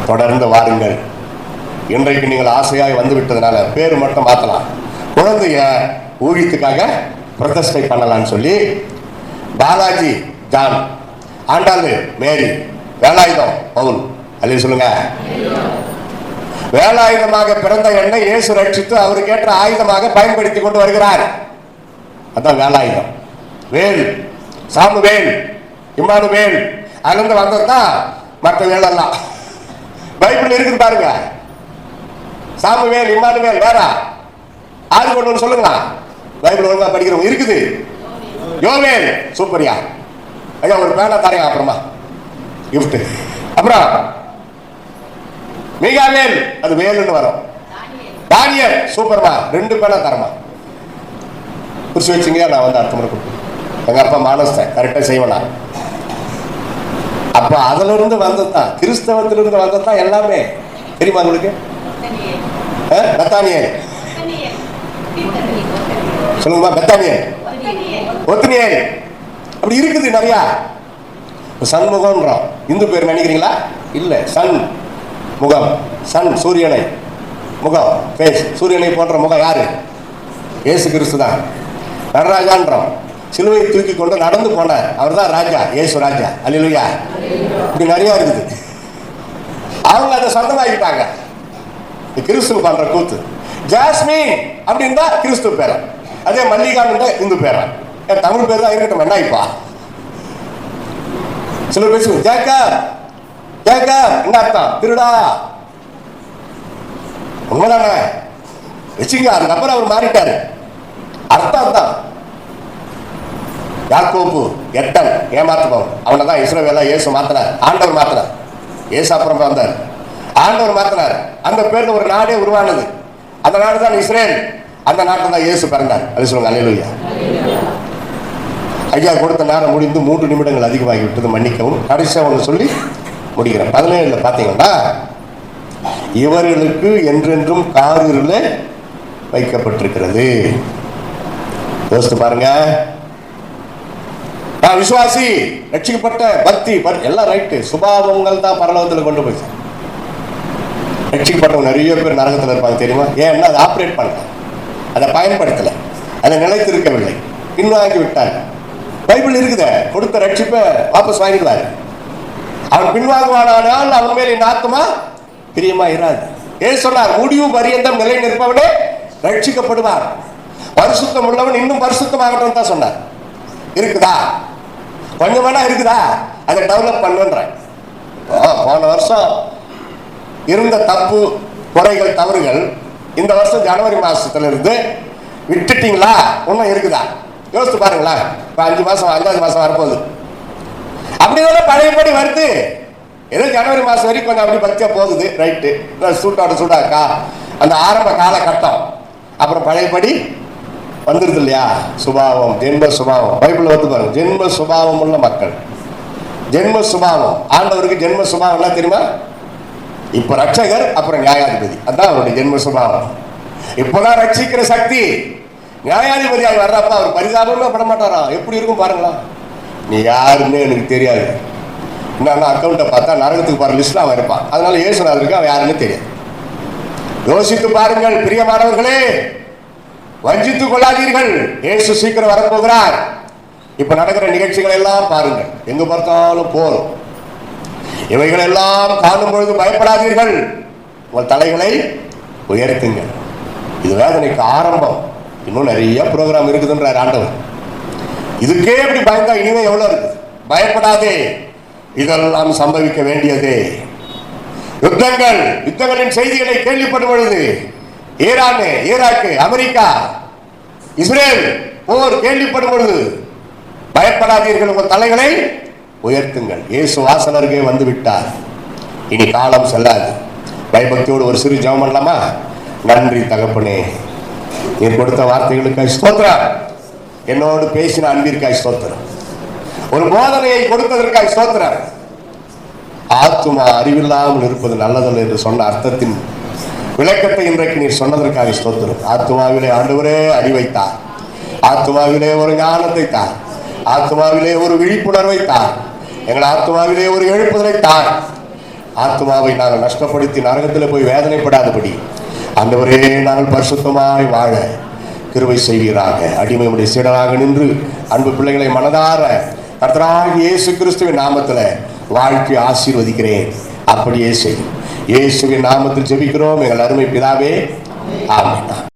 [SPEAKER 1] தொடர்ந்து வாருங்கள். இன்றைக்கு நீங்கள் ஆசையாய் வந்து விட்டதுனால பேர் மட்டும் மாற்றலாம், குழந்தைய ஊழியத்துக்காக பிரதிஷ்டை பண்ணலான்னு சொல்லி பாலாஜி ஜான், ஆண்டாளு மேரி, வேலாயுதம் பவுல். அல்ல சொல்லுங்க. வேலாயுதமாக பிறந்த என்னை இயேசு ரட்சித்து அவருக்கு ஏற்ற ஆயுதமாக பயன்படுத்தி கொண்டு வருகிறார். அதான் வேலாயுதம். வேல், சாமுவேல், இம்மானுவேல், அங்கிருந்து வந்ததுதான் மற்ற வேலெல்லாம் பைபிள் இருக்குது பாருங்க. சாமுவேல், இம்மானுவேல் வேற ஆறு கொண்டு சொல்லுங்க. பைபிள் ஒழுங்கா படிக்கிறவங்க இருக்குது. யோவேல், சூப்பரியா ஐயா, ஒரு பேனா தரேன் அப்புறமா கிஃப்ட். அப்புறம் மிகாவேல், அது வேலுன்னு வரும். தானியல், சூப்பர்மா, 2 பேனா தரமா. குறிச்சு வச்சுங்க, நான் வந்து அடுத்த முறை கொடுப்பேன். எங்க அப்பா மானஸ்தன், கரெக்டா செய்வேனா. அப்ப அதுல இருந்து வந்ததுதான், கிறிஸ்தவத்திலிருந்து வந்ததுதான் எல்லாமே. தெரியுமா உங்களுக்கு? பெத்தானியல் சொல்லுங்கம்மா. பெத்தானியல், ஒத்தினியல், அப்படி இருக்குது நிறையா. சண்முகம்ன்றோம். இந்து பேர் நினைக்கிறீங்களா? இல்லை, சன் முகம், சன் சூரியனை, முகம் ஃபேஸ், சூரியனை போன்ற முகம் யாரு? ஏசு கிறிஸ்து தான். நடராஜான்றோம். சிலுவை தூக்கி கொண்டு நடந்து போனார், அவர் தான் ராஜா, ஏசு ராஜா. அல்லேலூயா. இப்படி நிறைய இருக்குது. அவங்க அதை சொந்தமாக்கிட்டாங்க. கிறிஸ்துவ பண்ற கூத்து. ஜாஸ்மின் அப்படின்னு தான் கிறிஸ்துவ பேரா, அதே மல்லிகான்னு இந்து பேரா. தமிழ் பேர் தான் இருக்கட்டும், என்ன இப்பா சில பேசுவோம். ஜேக்கப், என்ன அர்த்தம்? திருடா. உண்மைதானே? வச்சுங்க. அதுக்கப்புறம் அவர் மாறிட்டாரு. அர்த்தம் தான். யாக்கோப்பு, எட்டன், ஏமாத்துபவன். அவனை தான் இஸ்ரவேலா இயேசு மாத்தினார். ஆண்டவர் மாத்தினார். இயேசு அப்புறம் வந்தார், ஆண்டவர் மாத்தினார். அந்த பேர்ல ஒரு நாடே உருவானது. அந்த நாடு தான் இஸ்ரேல். அந்த நாட்டில் தான் இயேசு பிறந்தார். அது சொல்லுங்க. அல்லேலூயா. ஐயா கொடுத்த நேரம் முடிந்து 3 நிமிடங்கள் அதிகமாகி விட்டது, மன்னிக்கவும். கடைசியாக ஒன்று சொல்லி முடிக்கிறேன். 17 பார்த்தீங்கன்னா, இவர்களுக்கு என்றென்றும் காரில் வைக்கப்பட்டிருக்கிறது. யோசித்து பாருங்க. நான் விசுவாசி, ரட்சிக்கப்பட்ட, பக்தி, எல்லாம் ரைட்டு. சுபாவங்கள் தான் பரலோகத்தில் கொண்டு போய். ரட்சிக்கப்பட்டவங்க நிறைய பேர் நரகத்தில் இருப்பாங்க தெரியுமா? ஏன்னா அதை ஆப்ரேட் பண்ணல, அதை பயன்படுத்தலை, அதை நிலைத்திருக்கவில்லை, பின்வாங்கி விட்டாங்க. பைபிள் இருக்குது. கொடுத்த ரட்சிப்பை வாபஸ் வாங்கிடுவார். அவன் பின்வாங்குவானால் அவன் மேல் என் ஆத்துமா பிரியமா இராது. ஏன் சொன்னார்? முடிவு பரியந்தம் நிலை நிற்பவனே ரட்சிக்கப்படுவார். பரிசுத்தம் உள்ளவன் இன்னும் பரிசுத்தமாகட்டும் தான் சொன்னார். இருக்குதா? கொஞ்சம் வேணா இருக்குதா? அதை டெவலப் பண்ணுன்றேன். போன வருஷம் இருந்த தப்பு, குறைகள், தவறுகள் இந்த வருஷம் ஜனவரி மாசத்துல இருந்து விட்டுட்டீங்களா? ஒன்னும் இருக்குதா? யோசித்து பாருங்களா. இப்ப 5 மாசம் 5வது மாசம் வரப்போகுது. அப்படிதானே பழையபடி வருது. ஏதோ ஜனவரி மாசம் வரைக்கும் கொஞ்சம் அப்படி பச்சை போகுது, ரைட்டு. சூட்டோட சூடாக்கா அந்த ஆரம்ப காலகட்டம். அப்புறம் பழையபடி வந்துருது இல்லையா? சுபாவம், ஜென்ம சுபாவம். பைபிள் வந்து பாருங்க, ஜென்ம சுபாவம் உள்ள மக்கள். ஜென்ம சுபாவம். ஆண்டவருக்கு ஜென்ம சுபாவம் என்ன தெரியுமா? இப்ப ரட்சகர், அப்புறம் நியாயாதிபதி. அதான் அவருடைய ஜென்ம சுபாவம். இப்பதான் ரட்சிக்கிற சக்தி. நியாயாதிபதியாக வர்றப்ப அவர் பரிதாபமே பட மாட்டாரா? எப்படி இருக்கும் பாருங்களா. நீ யாருன்னு எனக்கு தெரியாது, என்னன்னா அக்கௌண்ட்டை பார்த்தா நரகத்துக்கு போற லிஸ்ட்ல அவன் இருப்பான். அதனால இயேசுநாதருக்கு அவன் யாருன்னு தெரியாது. யோசித்து பாருங்கள் பிரியமானவர்களே, வஞ்சித்துக் கொள்ளாதீர்கள். இயேசு சீக்கிரம் வரப்போகிறார். இப்ப நடக்கிற நிகழ்ச்சிகள் எல்லாம் பாருங்கள், எங்க பார்த்தாலும் போரும். இவைகள் எல்லாம் காணும் பொழுது பயப்படாதீர்கள், உங்கள் தலைகளை உயர்த்துங்கள். இது வேதனைக்கு ஆரம்பம். இன்னும் நிறைய ப்ரோக்ராம் இருக்குதுன்றார் ஆண்டவர். இதுக்கே எப்படி பயந்தா இனிமே எவ்வளவு இருக்கு? பயப்படாதே, இதெல்லாம் சம்பவிக்க வேண்டியதே. யுத்தங்களின் செய்திகளை கேள்விப்படும் பொழுது ஈரான், ஈராக்கு, அமெரிக்கா, இஸ்ரேல் போர் கேள்விப்படும் பொழுது பயப்படாதீர்கள், உங்கள் தலைகளை உயர்த்துங்கள். இயேசு வாசல் அருகே வந்து விட்டார். இனி காலம் செல்லாது. பயபக்தியோடு ஒரு சிறு ஜெபம் பண்ணலாமா? நன்றி தகப்பனே, நீர் கொடுத்த வார்த்தைகளுக்காய் ஸ்தோத்திரம். என்னோடு பேசின அன்பிற்காய் ஸ்தோத்திரம். ஒரு போதனையை கொடுத்ததற்காய் ஸ்தோத்திரம். ஆத்துமா அறிவில்லாமல் இருப்பது நல்லதல்ல என்று சொன்ன அர்த்தத்தின் விளக்கத்தை இன்றைக்கு நீர் சொன்னதற்காக ஸ்தோத்திரம். ஆத்துமாவிலே ஆண்டவரே அறிவைத்தார், ஆத்துமாவிலே ஒரு ஞானத்தை தார், ஆத்துமாவிலே ஒரு விழிப்புணர்வை தார், எங்கள் ஆத்துமாவிலே ஒரு எழுப்புதலை தார். ஆத்துமாவை நாங்கள் நஷ்டப்படுத்தி நரகத்தில் போய் வேதனைப்படாதபடி ஆண்டவரே நாங்கள் பரிசுத்தமாய் வாழ கிருபை செய்வீராக. அடிமையுடைய சீடராக நின்று அன்பு பிள்ளைகளை மனதார கர்த்தராகிய இயேசு கிறிஸ்துவின் நாமத்தில் வாழ்க்கை ஆசீர்வதிக்கிறேன். அப்படியே செய்யும். இயேசுவின் நாமத்தில் ஜெபிக்கிறோம் எங்கள் அருமை பிதாவே, ஆமென்.